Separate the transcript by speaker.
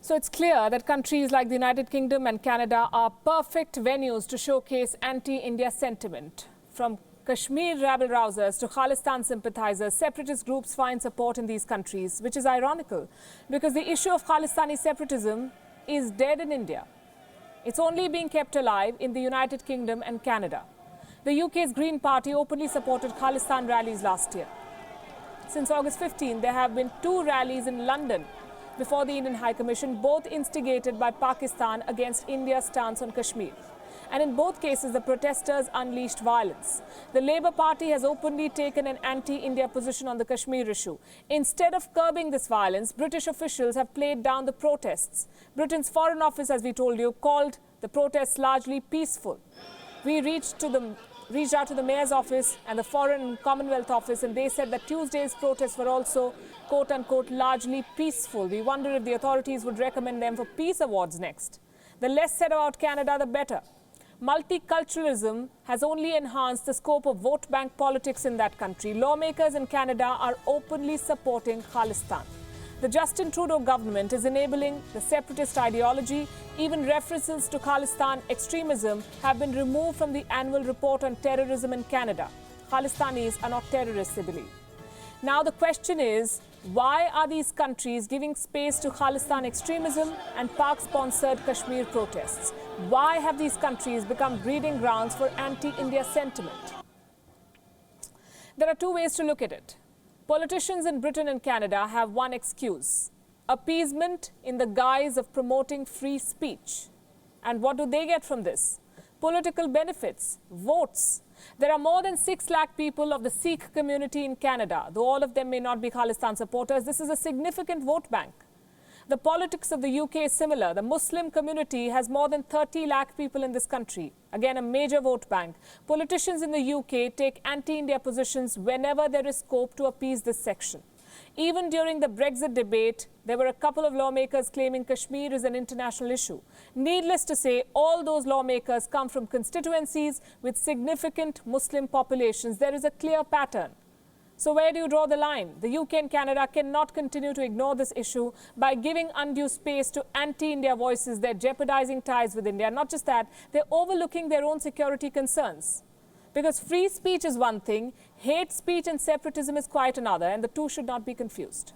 Speaker 1: So it's clear that countries like the United Kingdom and Canada are perfect venues to showcase anti-India sentiment. From Kashmir rabble rousers to Khalistan sympathisers, separatist groups find support in these countries, which is ironical because the issue of Khalistani separatism is dead in India. It's only being kept alive in the United Kingdom and Canada. The UK's Green Party openly supported Khalistan rallies last year. Since August 15, there have been 2 rallies in London before the Indian High Commission, both instigated by Pakistan against India's stance on Kashmir. And in both cases, the protesters unleashed violence. The Labour Party has openly taken an anti-India position on the Kashmir issue. Instead of curbing this violence, British officials have played down the protests. Britain's Foreign Office, as we told you, called the protests largely peaceful. We reached out to the Mayor's office and the Foreign and Commonwealth Office, and they said that Tuesday's protests were also, quote-unquote, largely peaceful. We wonder if the authorities would recommend them for peace awards next. The less said about Canada, the better. Multiculturalism has only enhanced the scope of vote bank politics in that country. Lawmakers in Canada are openly supporting Khalistan. The Justin Trudeau government is enabling the separatist ideology. Even references to Khalistan extremism have been removed from the annual report on terrorism in Canada. Khalistanis are not terrorists, they believe. Now the question is, why are these countries giving space to Khalistan extremism and Pak-sponsored Kashmir protests? Why have these countries become breeding grounds for anti-India sentiment? There are 2 ways to look at it. Politicians in Britain and Canada have one excuse: appeasement in the guise of promoting free speech. And what do they get from this? Political benefits, votes. There are more than 6 lakh people of the Sikh community in Canada. Though all of them may not be Khalistan supporters, this is a significant vote bank. The politics of the UK is similar. The Muslim community has more than 30 lakh people in this country. Again, a major vote bank. Politicians in the UK take anti-India positions whenever there is scope to appease this section. Even during the Brexit debate, there were a couple of lawmakers claiming Kashmir is an international issue. Needless to say, all those lawmakers come from constituencies with significant Muslim populations. There is a clear pattern. So where do you draw the line? The UK and Canada cannot continue to ignore this issue by giving undue space to anti-India voices. They're jeopardizing ties with India. Not just that, they're overlooking their own security concerns. Because free speech is one thing, hate speech and separatism is quite another, and the 2 should not be confused.